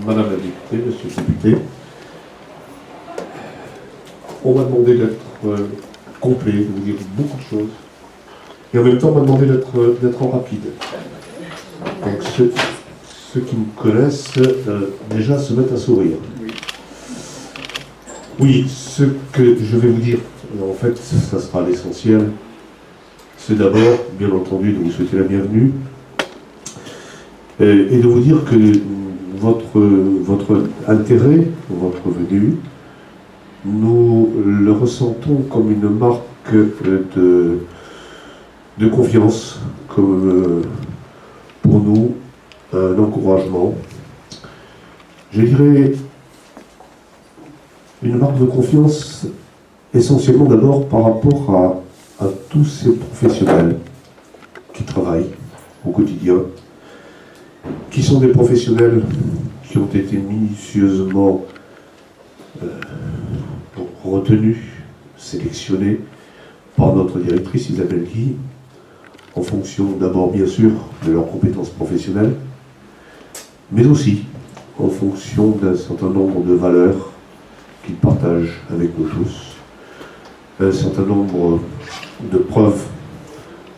Madame la députée, Monsieur le député, on m'a demandé d'être complet, de vous dire beaucoup de choses, et en même temps on m'a demandé d'être rapide. Donc ceux qui me connaissent déjà se mettent à sourire. Oui, ce que je vais vous dire, en fait, ça sera l'essentiel. C'est d'abord, bien entendu, de vous souhaiter la bienvenue et de vous dire que votre intérêt, votre venue, nous le ressentons comme une marque de confiance, comme pour nous un encouragement. Je dirais une marque de confiance essentiellement d'abord par rapport à tous ces professionnels qui travaillent au quotidien, qui sont des professionnels qui ont été minutieusement retenus, sélectionnés par notre directrice Isabelle Guy, en fonction d'abord bien sûr de leurs compétences professionnelles, mais aussi en fonction d'un certain nombre de valeurs qu'ils partagent avec nous tous, un certain nombre de preuves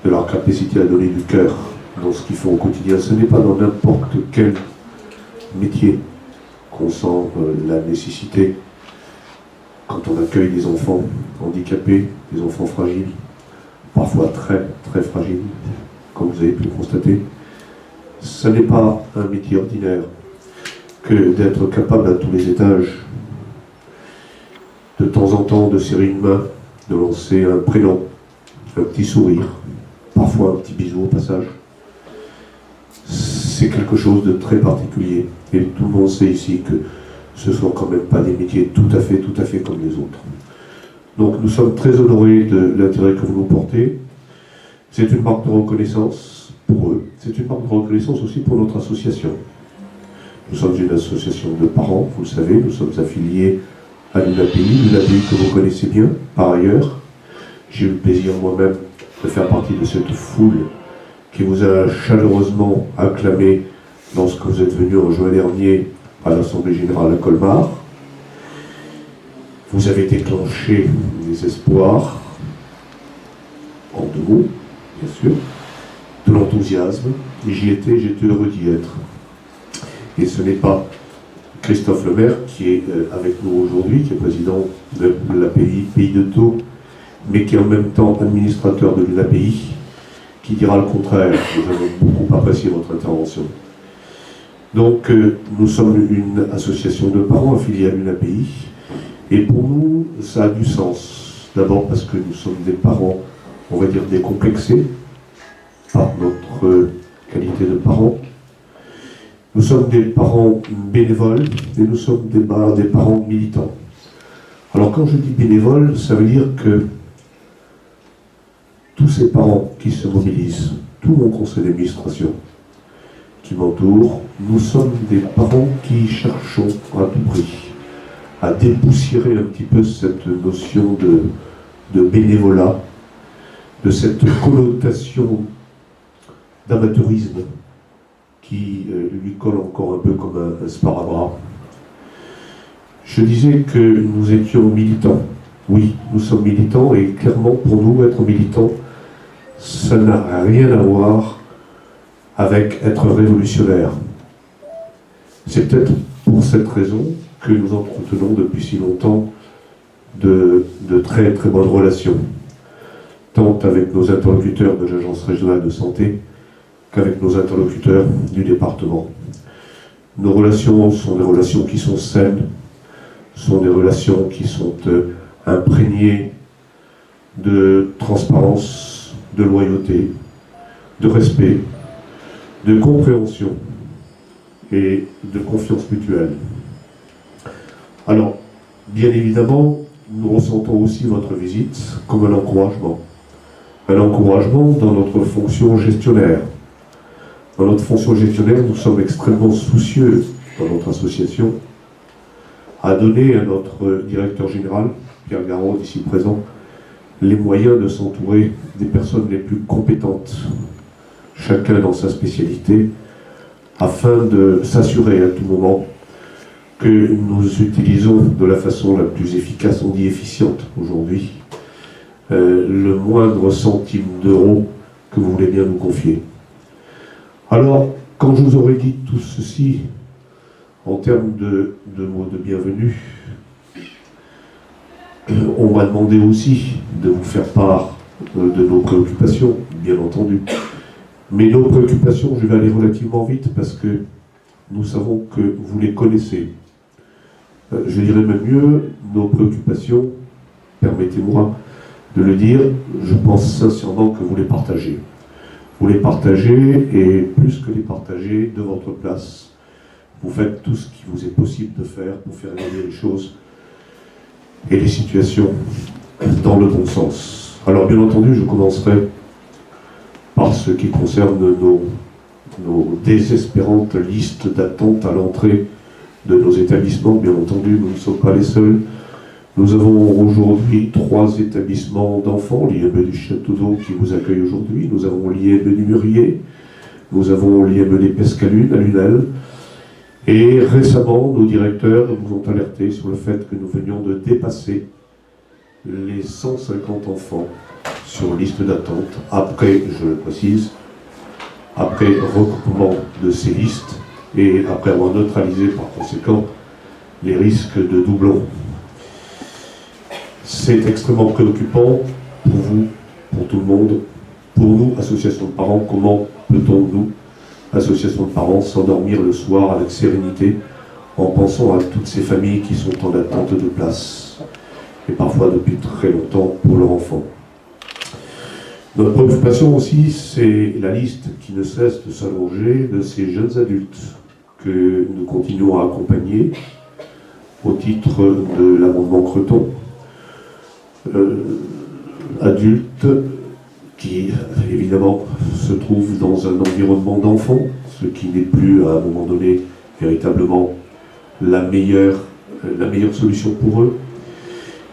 de leur capacité à donner du cœur dans ce qu'ils font au quotidien. Ce n'est pas dans n'importe quel métier qu'on sent la nécessité, quand on accueille des enfants handicapés, des enfants fragiles, parfois très très fragiles, comme vous avez pu le constater. Ce n'est pas un métier ordinaire que d'être capable à tous les étages, de temps en temps, de serrer une main, de lancer un prénom, un petit sourire, parfois un petit bisou au passage. C'est quelque chose de très particulier. Et tout le monde sait ici que ce ne sont quand même pas des métiers tout à fait comme les autres. Donc nous sommes très honorés de l'intérêt que vous nous portez. C'est une marque de reconnaissance pour eux. C'est une marque de reconnaissance aussi pour notre association. Nous sommes une association de parents, vous le savez, nous sommes affiliés à l'UNAPI que vous connaissez bien, par ailleurs. J'ai eu le plaisir moi-même de faire partie de cette foule qui vous a chaleureusement acclamé lorsque vous êtes venu en juin dernier à l'Assemblée Générale à Colmar. Vous avez déclenché des espoirs, en deux mots, bien sûr, de l'enthousiasme, et j'y étais, j'étais heureux d'y être. Et ce n'est pas Christophe Lemaire qui est avec nous aujourd'hui, qui est président de l'API Pays de Thau, mais qui est en même temps administrateur de l'UNAPI, qui dira le contraire. Nous avons beaucoup apprécié votre intervention. Donc, nous sommes une association de parents affiliés à l'UNAPI, et pour nous, ça a du sens. D'abord parce que nous sommes des parents, on va dire, décomplexés par notre qualité de parents. Nous sommes des parents bénévoles et nous sommes des parents militants. Alors quand je dis bénévoles, ça veut dire que tous ces parents qui se mobilisent, tout mon conseil d'administration qui m'entoure, nous sommes des parents qui cherchons à tout prix à dépoussiérer un petit peu cette notion de bénévolat, de cette connotation d'amateurisme qui lui colle encore un peu comme un sparadrap. Je disais que nous étions militants. Oui, nous sommes militants et clairement pour nous, être militant, ça n'a rien à voir avec être révolutionnaire. C'est peut-être pour cette raison que nous entretenons depuis si longtemps de très très bonnes relations, tant avec nos interlocuteurs de l'Agence régionale de santé qu'avec nos interlocuteurs du département. Nos relations sont des relations qui sont saines, sont des relations qui sont imprégnées de transparence, de loyauté, de respect, de compréhension et de confiance mutuelle. Alors, bien évidemment, nous ressentons aussi votre visite comme un encouragement dans notre fonction gestionnaire. Dans notre fonction gestionnaire, nous sommes extrêmement soucieux dans notre association à donner à notre directeur général, Pierre Garot, ici présent, les moyens de s'entourer des personnes les plus compétentes, chacun dans sa spécialité, afin de s'assurer à tout moment que nous utilisons de la façon la plus efficace, on dit efficiente aujourd'hui, le moindre centime d'euro que vous voulez bien nous confier. Alors, quand je vous aurai dit tout ceci, en termes de mots de bienvenue, on m'a demandé aussi de vous faire part de nos préoccupations, bien entendu. Mais nos préoccupations, je vais aller relativement vite parce que nous savons que vous les connaissez. Je dirais même mieux, nos préoccupations, permettez-moi de le dire, je pense sincèrement que vous les partagez. Vous les partagez, et plus que les partager, de votre place, vous faites tout ce qui vous est possible de faire pour faire évoluer les choses et les situations dans le bon sens. Alors bien entendu, je commencerai par ce qui concerne nos désespérantes listes d'attente à l'entrée de nos établissements. Bien entendu, nous ne sommes pas les seuls. Nous avons aujourd'hui 3 établissements d'enfants, l'IME du Château d'Eau qui vous accueille aujourd'hui, nous avons l'IME du Mûrier, nous avons l'IME des Pescalunes à Lunel, et récemment, nos directeurs nous ont alertés sur le fait que nous venions de dépasser les 150 enfants sur liste d'attente, après, je le précise, après recoupement de ces listes et après avoir neutralisé par conséquent les risques de doublons. C'est extrêmement préoccupant pour vous, pour tout le monde, pour nous, association de parents. Comment peut-on, nous, association de parents, s'endormir le soir avec sérénité en pensant à toutes ces familles qui sont en attente de place, et parfois depuis très longtemps pour leur enfant. Notre préoccupation aussi, c'est la liste qui ne cesse de s'allonger de ces jeunes adultes que nous continuons à accompagner au titre de l'amendement Creton. Adultes qui, évidemment, se trouvent dans un environnement d'enfants, ce qui n'est plus, à un moment donné, véritablement la meilleure solution pour eux.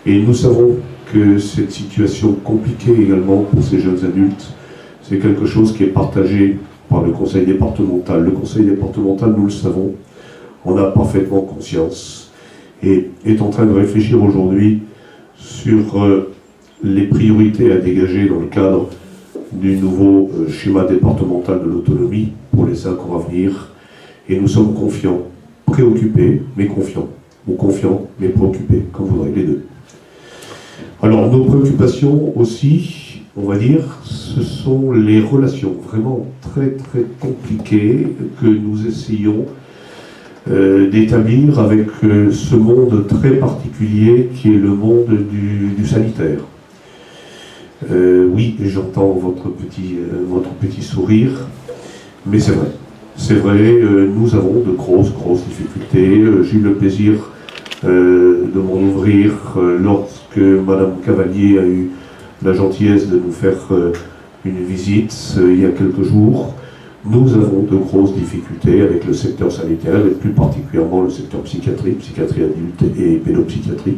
Et nous savons que cette situation compliquée également pour ces jeunes adultes, c'est quelque chose qui est partagé par le conseil départemental. Le conseil départemental, nous le savons, en a parfaitement conscience et est en train de réfléchir aujourd'hui sur les priorités à dégager dans le cadre du nouveau schéma départemental de l'autonomie pour les 5 ans à venir. Et nous sommes confiants, préoccupés, mais confiants. Ou confiants, mais préoccupés, comme vous voudrez, les deux. Alors, nos préoccupations aussi, on va dire, ce sont les relations vraiment très très compliquées que nous essayons d'établir avec ce monde très particulier qui est le monde du sanitaire. Oui, j'entends votre petit sourire, mais c'est vrai. C'est vrai, nous avons de grosses difficultés. J'ai eu le plaisir de m'en ouvrir lorsque Madame Cavalier a eu la gentillesse de nous faire une visite il y a quelques jours. Nous avons de grosses difficultés avec le secteur sanitaire et plus particulièrement le secteur psychiatrie adulte et pédopsychiatrie.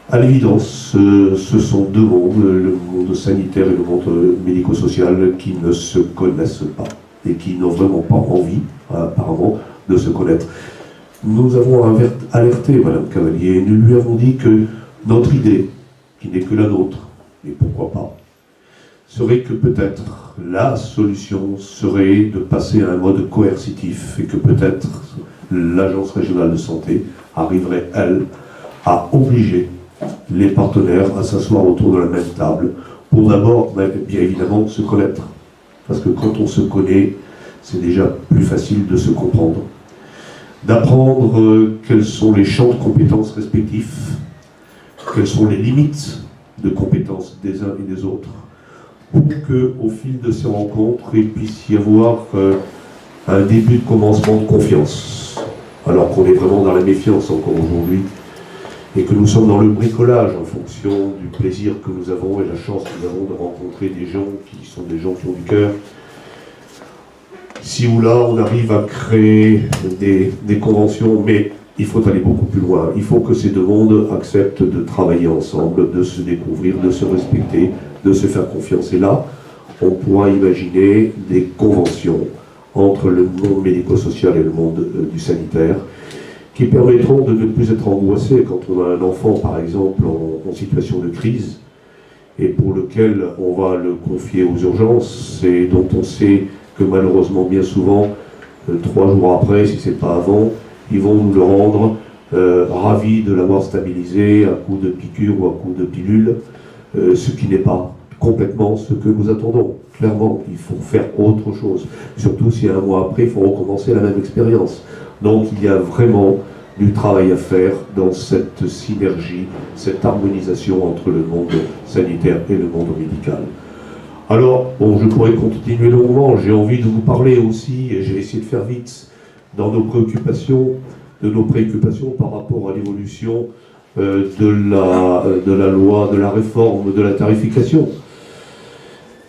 À l'évidence, ce sont 2 mondes, le monde sanitaire et le monde médico-social, qui ne se connaissent pas et qui n'ont vraiment pas envie, apparemment, de se connaître. Nous avons alerté Madame Cavalier et nous lui avons dit que notre idée, qui n'est que la nôtre, et pourquoi pas, serait que peut-être la solution serait de passer à un mode coercitif et que peut-être l'Agence régionale de santé arriverait, elle, à obliger les partenaires à s'asseoir autour de la même table pour d'abord, bien évidemment, se connaître. Parce que quand on se connaît, c'est déjà plus facile de se comprendre. D'apprendre quels sont les champs de compétences respectifs, quelles sont les limites de compétences des uns et des autres, pour qu'au fil de ces rencontres, il puisse y avoir un début de commencement de confiance, alors qu'on est vraiment dans la méfiance encore aujourd'hui, et que nous sommes dans le bricolage en fonction du plaisir que nous avons et la chance que nous avons de rencontrer des gens qui sont des gens qui ont du cœur. Si ou là, on arrive à créer des conventions, mais il faut aller beaucoup plus loin. Il faut que ces 2 mondes acceptent de travailler ensemble, de se découvrir, de se respecter, de se faire confiance. Et là, on pourra imaginer des conventions entre le monde médico-social et le monde du sanitaire, qui permettront de ne plus être angoissé quand on a un enfant, par exemple, en situation de crise, et pour lequel on va le confier aux urgences, et dont on sait que malheureusement, bien souvent, 3 jours après, si ce n'est pas avant, ils vont nous le rendre ravis de l'avoir stabilisé à coup de piqûre ou à coup de pilule, ce qui n'est pas complètement ce que nous attendons. Clairement, il faut faire autre chose. Surtout si un mois après, il faut recommencer la même expérience. Donc il y a vraiment du travail à faire dans cette synergie, cette harmonisation entre le monde sanitaire et le monde médical. Alors, bon, je pourrais continuer longuement, j'ai envie de vous parler aussi, et j'ai essayé de faire vite, dans nos préoccupations par rapport à l'évolution de la loi, de la réforme de la tarification.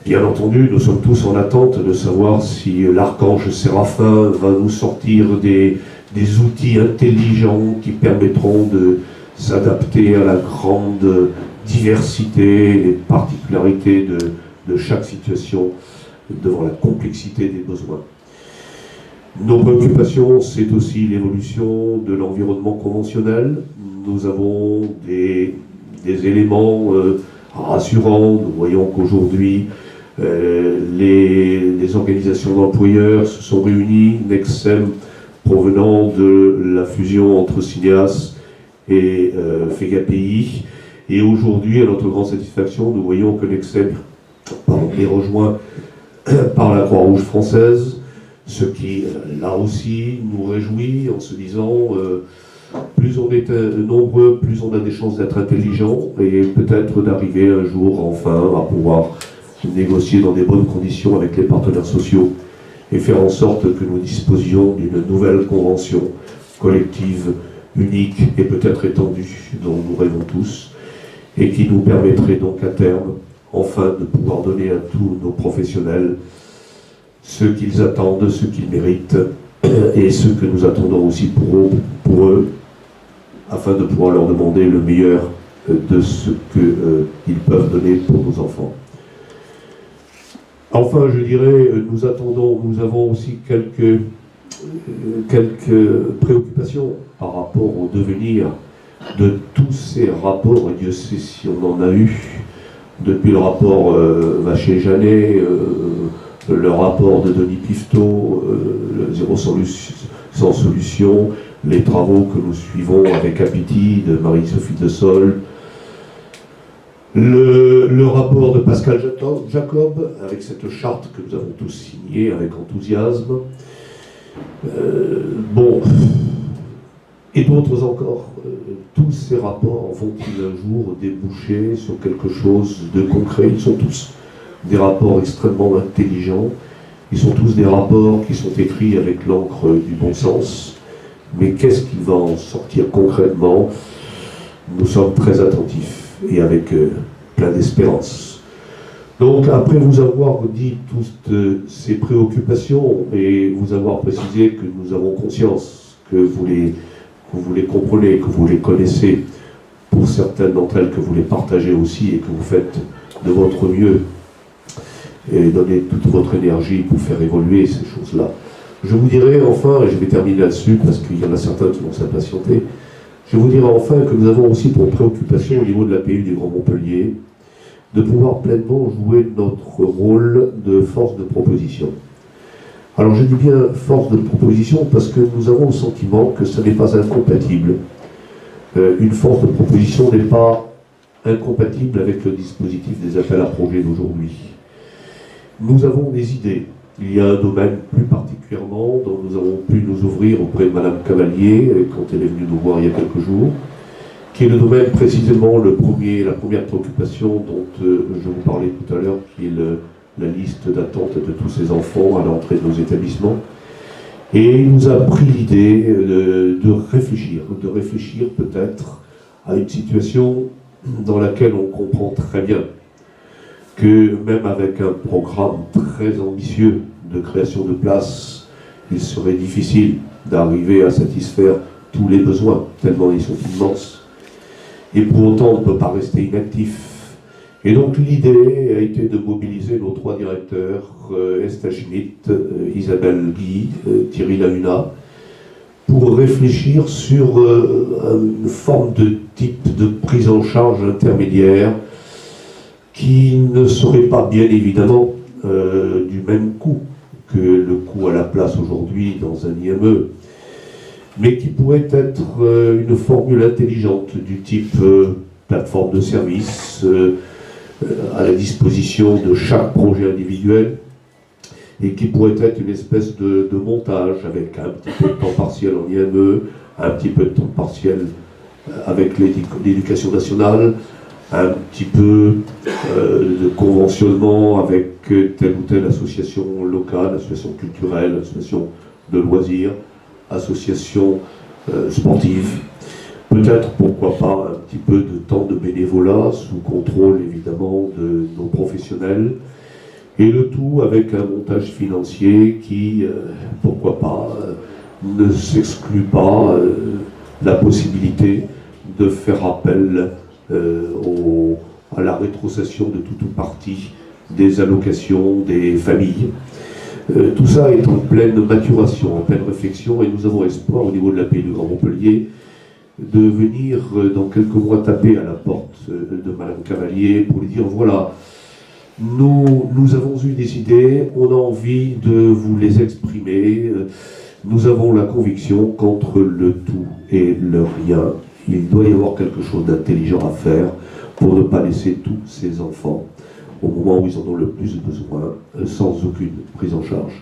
Bien entendu, nous sommes tous en attente de savoir si l'archange Séraphin va nous sortir des outils intelligents qui permettront de s'adapter à la grande diversité et particularités de chaque situation devant la complexité des besoins. Nos préoccupations, c'est aussi l'évolution de l'environnement conventionnel. Nous avons des éléments rassurants. Nous voyons qu'aujourd'hui, les organisations d'employeurs se sont réunies, Nexem provenant de la fusion entre Cineas et FEGAPI. Et aujourd'hui, à notre grande satisfaction, nous voyons que Nexem est rejoint par la Croix-Rouge française, ce qui, là aussi, nous réjouit en se disant plus on est nombreux, plus on a des chances d'être intelligents et peut-être d'arriver un jour, enfin, à pouvoir négocier dans des bonnes conditions avec les partenaires sociaux et faire en sorte que nous disposions d'une nouvelle convention collective, unique et peut-être étendue, dont nous rêvons tous, et qui nous permettrait donc à terme, enfin, de pouvoir donner à tous nos professionnels ce qu'ils attendent, ce qu'ils méritent, et ce que nous attendons aussi pour eux, afin de pouvoir leur demander le meilleur de ce qu'ils peuvent donner pour nos enfants. Enfin, je dirais, nous avons aussi quelques préoccupations par rapport au devenir de tous ces rapports, et Dieu sait si on en a eu, depuis le rapport Vacher-Janet, le rapport de Denis Pifteau, le Zéro sans solution, les travaux que nous suivons avec Apiti de Marie-Sophie de Sol, le rapport de Pascal Jacob, avec cette charte que nous avons tous signée avec enthousiasme, et d'autres encore. Tous ces rapports vont-ils un jour déboucher sur quelque chose de concret? Ils sont tous des rapports extrêmement intelligents, ils sont tous des rapports qui sont écrits avec l'encre du bon sens, mais qu'est-ce qui va en sortir concrètement? Nous sommes très attentifs et avec plein d'espérance. Donc, après vous avoir dit toutes ces préoccupations et vous avoir précisé que nous avons conscience que vous les comprenez, que vous les connaissez, pour certaines d'entre elles que vous les partagez aussi et que vous faites de votre mieux et donnez toute votre énergie pour faire évoluer ces choses-là. Je vous dirai enfin, et je vais terminer là-dessus parce qu'il y en a certains qui vont s'impatienter, je vous dirai enfin que nous avons aussi pour préoccupation au niveau de l'APU du Grand Montpellier de pouvoir pleinement jouer notre rôle de force de proposition. Alors je dis bien force de proposition parce que nous avons le sentiment que ce n'est pas incompatible. Une force de proposition n'est pas incompatible avec le dispositif des appels à projets d'aujourd'hui. Nous avons des idées. Il y a un domaine plus particulièrement dont nous avons pu nous ouvrir auprès de Madame Cavalier quand elle est venue nous voir il y a quelques jours, qui est le domaine précisément la première préoccupation dont je vous parlais tout à l'heure, qui est la liste d'attente de tous ces enfants à l'entrée de nos établissements. Et il nous a pris l'idée de réfléchir peut-être à une situation dans laquelle on comprend très bien que même avec un programme très ambitieux de création de places, il serait difficile d'arriver à satisfaire tous les besoins, tellement ils sont immenses. Et pour autant, on ne peut pas rester inactif. Et donc l'idée a été de mobiliser nos 3 directeurs, Esther Schmidt, Isabelle Guy, Thierry Lahuna, pour réfléchir sur une forme de type de prise en charge intermédiaire qui ne serait pas bien évidemment du même coût que le coût à la place aujourd'hui dans un IME, mais qui pourrait être une formule intelligente du type plateforme de service à la disposition de chaque projet individuel, et qui pourrait être une espèce de montage avec un petit peu de temps partiel en IME, un petit peu de temps partiel avec l'éducation nationale, un petit peu de conventionnement avec telle ou telle association locale, association culturelle, association de loisirs, association sportive. Peut-être, pourquoi pas, un petit peu de temps de bénévolat, sous contrôle évidemment de nos professionnels, et le tout avec un montage financier qui, pourquoi pas, ne s'exclut pas la possibilité de faire appel à la rétrocession de tout ou partie des allocations des familles. Tout ça est en pleine maturation, en pleine réflexion, et nous avons espoir au niveau de l'API du Grand Montpellier de venir dans quelques mois taper à la porte de Madame Cavalier pour lui dire voilà, nous avons eu des idées, on a envie de vous les exprimer, nous avons la conviction qu'entre le tout et le rien, il doit y avoir quelque chose d'intelligent à faire pour ne pas laisser tous ces enfants, au moment où ils en ont le plus besoin, sans aucune prise en charge.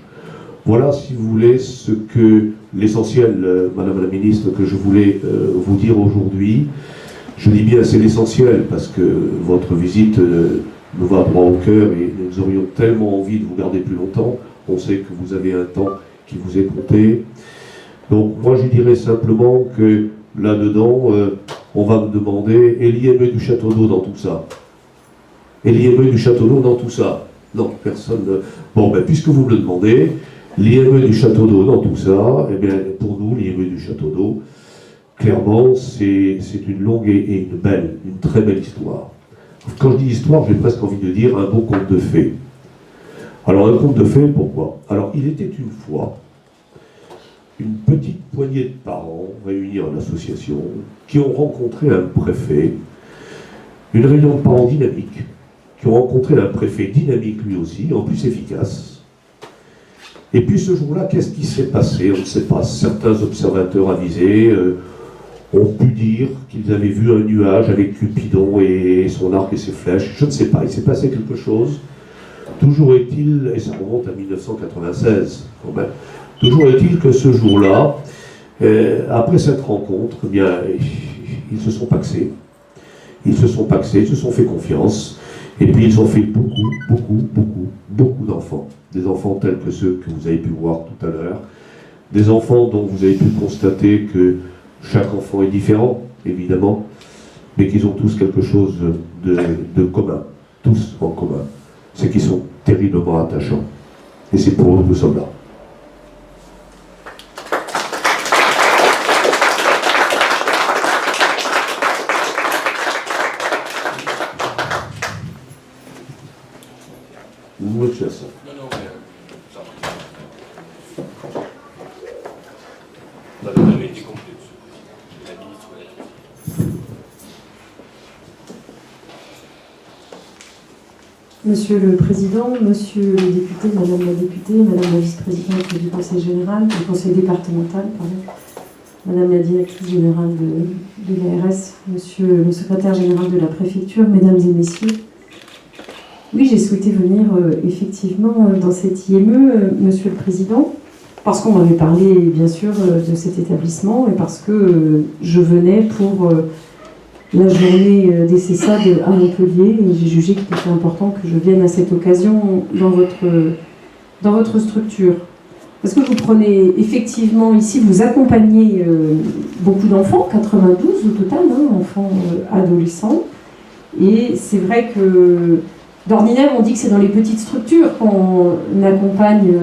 Voilà, si vous voulez, ce que l'essentiel, Madame la Ministre, que je voulais vous dire aujourd'hui. Je dis bien c'est l'essentiel parce que votre visite nous va droit au cœur et nous aurions tellement envie de vous garder plus longtemps. On sait que vous avez un temps qui vous est compté. Donc moi je dirais simplement que là-dedans, on va me demander, et l'IME du Château d'Eau dans tout ça? Et l'IME du Château d'Eau dans tout ça? Non, personne ne... Bon, ben, puisque vous me le demandez, l'IME du Château d'Eau dans tout ça, eh bien, pour nous, l'IME du Château d'Eau, clairement, c'est une longue et une très belle histoire. Quand je dis histoire, j'ai presque envie de dire un beau conte de fées. Alors, un conte de fées, pourquoi? Alors, il était une fois une petite poignée de parents réunis en association qui ont rencontré un préfet, une réunion de parents dynamique, qui ont rencontré un préfet dynamique lui aussi, en plus efficace. Et puis ce jour-là, qu'est-ce qui s'est passé? On ne sait pas. Certains observateurs avisés ont pu dire qu'ils avaient vu un nuage avec Cupidon et son arc et ses flèches. Je ne sais pas, il s'est passé quelque chose. Toujours est-il, et ça remonte à 1996 quand même, toujours est-il que ce jour-là, après cette rencontre, eh bien, ils se sont pacsés. Ils se sont pacsés, ils se sont fait confiance, et puis ils ont fait beaucoup d'enfants. Des enfants tels que ceux que vous avez pu voir tout à l'heure, des enfants dont vous avez pu constater que chaque enfant est différent, évidemment, mais qu'ils ont tous quelque chose de commun, tous en commun. C'est qu'ils sont terriblement attachants. Et c'est pour eux que nous sommes là. Monsieur le Président, Monsieur le député, Madame la députée, Madame la vice-présidente du Conseil général, du Conseil départemental, Madame la directrice générale de l'ARS, Monsieur le secrétaire général de la préfecture, Mesdames et Messieurs. Oui, j'ai souhaité venir effectivement dans cette IME, Monsieur le Président, parce qu'on m'avait parlé bien sûr de cet établissement et parce que je venais pour la journée des CESAD à Montpellier et j'ai jugé qu'il était important que je vienne à cette occasion dans votre structure. Parce que vous prenez effectivement ici, vous accompagnez beaucoup d'enfants, 92 au total, enfants adolescents. Et c'est vrai que d'ordinaire, on dit que c'est dans les petites structures qu'on accompagne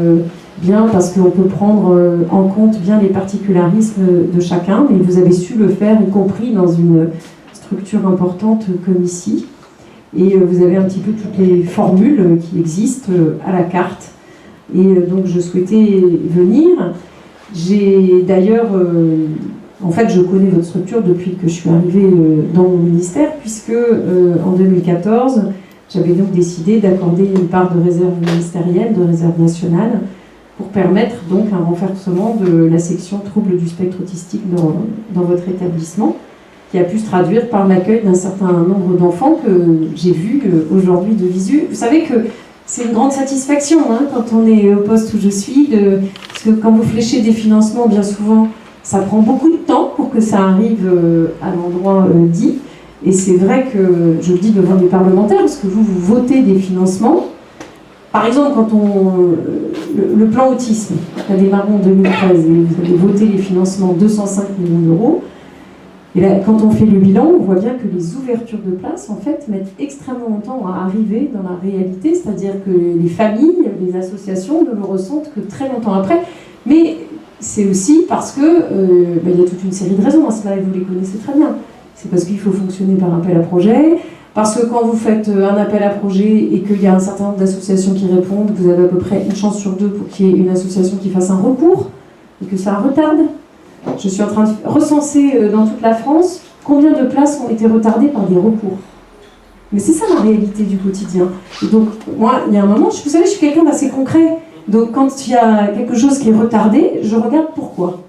bien parce qu'on peut prendre en compte bien les particularismes de chacun, mais vous avez su le faire, y compris dans une structure importante comme ici. Et vous avez un petit peu toutes les formules qui existent à la carte. Et donc je souhaitais venir J'ai d'ailleurs, en fait, je connais votre structure depuis que je suis arrivée dans mon ministère, puisque en 2014, j'avais donc décidé d'accorder une part de réserve ministérielle, de réserve nationale, pour permettre donc un renforcement de la section troubles du spectre autistique dans votre établissement, qui a pu se traduire par l'accueil d'un certain nombre d'enfants que j'ai vus aujourd'hui de visu. Vous savez que c'est une grande satisfaction quand on est au poste où je suis, parce que quand vous fléchez des financements, bien souvent, ça prend beaucoup de temps pour que ça arrive à l'endroit dit. Et c'est vrai que, je le dis devant les parlementaires, parce que vous votez des financements. Par exemple, quand le plan autisme a démarré en 2013, et vous avez voté les financements 205 millions d'euros, et là, quand on fait le bilan, on voit bien que les ouvertures de places, en fait, mettent extrêmement longtemps à arriver dans la réalité, c'est-à-dire que les familles, les associations ne le ressentent que très longtemps après. Mais c'est aussi parce que il y a toute une série de raisons à cela, et vous les connaissez très bien. C'est parce qu'il faut fonctionner par appel à projet, parce que quand vous faites un appel à projet et qu'il y a un certain nombre d'associations qui répondent, vous avez à peu près une chance sur deux pour qu'il y ait une association qui fasse un recours, et que ça retarde. Je suis en train de recenser dans toute la France combien de places ont été retardées par des recours. Mais c'est ça la réalité du quotidien. Et donc, moi, il y a un moment, vous savez, je suis quelqu'un d'assez concret. Donc, quand il y a quelque chose qui est retardé, je regarde pourquoi.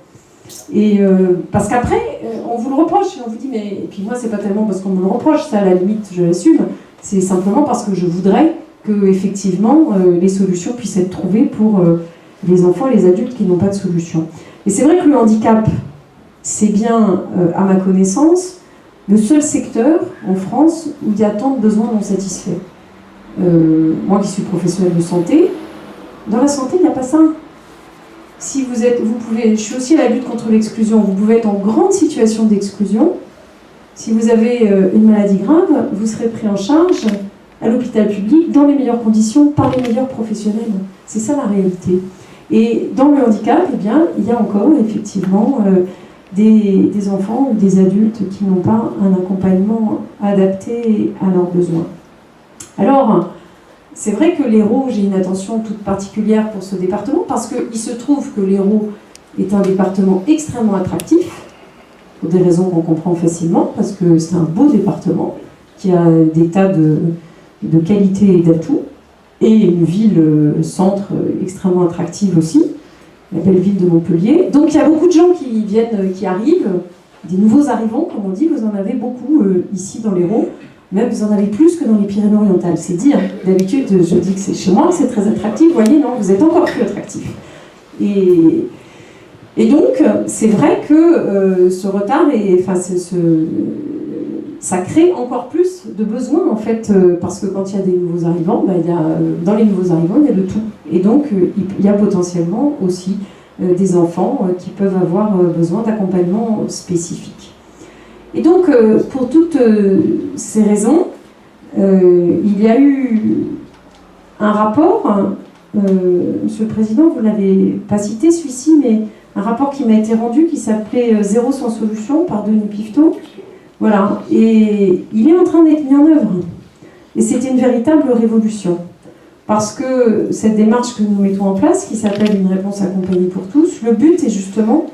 Et parce qu'après, on vous le reproche, et on vous dit, mais... Et puis moi, c'est pas tellement parce qu'on me le reproche, ça, à la limite, je l'assume. C'est simplement parce que je voudrais que, effectivement, les solutions puissent être trouvées pour les enfants et les adultes qui n'ont pas de solution. Et c'est vrai que le handicap, c'est bien, à ma connaissance, le seul secteur en France où il y a tant de besoins non satisfaits. Moi qui suis professionnelle de santé, dans la santé, il n'y a pas ça. Si je suis aussi à la lutte contre l'exclusion, vous pouvez être en grande situation d'exclusion. Si vous avez une maladie grave, vous serez pris en charge à l'hôpital public dans les meilleures conditions par les meilleurs professionnels. C'est ça la réalité. Et dans le handicap, eh bien, il y a encore effectivement des enfants ou des adultes qui n'ont pas un accompagnement adapté à leurs besoins. Alors, c'est vrai que l'Hérault, j'ai une attention toute particulière pour ce département, parce qu'il se trouve que l'Hérault est un département extrêmement attractif, pour des raisons qu'on comprend facilement, parce que c'est un beau département, qui a des tas de qualités et d'atouts, et une ville-centre extrêmement attractive aussi, la belle ville de Montpellier. Donc il y a beaucoup de gens qui arrivent, des nouveaux arrivants, comme on dit, vous en avez beaucoup ici dans l'Hérault, même vous en avez plus que dans les Pyrénées-Orientales, c'est dire. D'habitude, je dis que c'est chez moi, c'est très attractif, vous voyez, non, vous êtes encore plus attractif. Et donc, c'est vrai que ce retard, ça crée encore plus de besoins, en fait, parce que quand il y a des nouveaux arrivants, dans les nouveaux arrivants, il y a de tout. Et donc, il y a potentiellement aussi des enfants qui peuvent avoir besoin d'accompagnement spécifique. Et donc, pour toutes ces raisons, il y a eu un rapport, Monsieur le Président, vous ne l'avez pas cité celui-ci, mais un rapport qui m'a été rendu qui s'appelait « Zéro sans solution » par Denis Piveteau. Voilà, et il est en train d'être mis en œuvre. Et c'était une véritable révolution. Parce que cette démarche que nous mettons en place, qui s'appelle une réponse accompagnée pour tous, le but est justement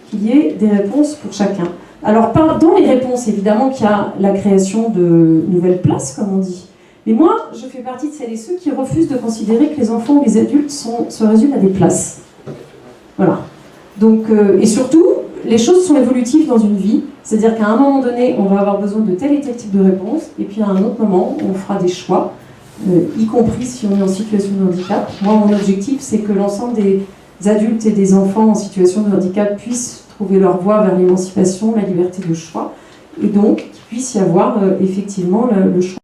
qu'il y ait des réponses pour chacun. Alors, dans les réponses, évidemment, qu'il y a la création de nouvelles places, comme on dit. Mais moi, je fais partie de celles et ceux qui refusent de considérer que les enfants ou les adultes se résument à des places. Voilà. Donc, et surtout, les choses sont évolutives dans une vie. C'est-à-dire qu'à un moment donné, on va avoir besoin de tel et tel type de réponse, et puis à un autre moment, on fera des choix, y compris si on est en situation de handicap. Moi, mon objectif, c'est que l'ensemble des adultes et des enfants en situation de handicap puissent trouver leur voie vers l'émancipation, la liberté de choix, et donc qu'il puisse y avoir effectivement le choix.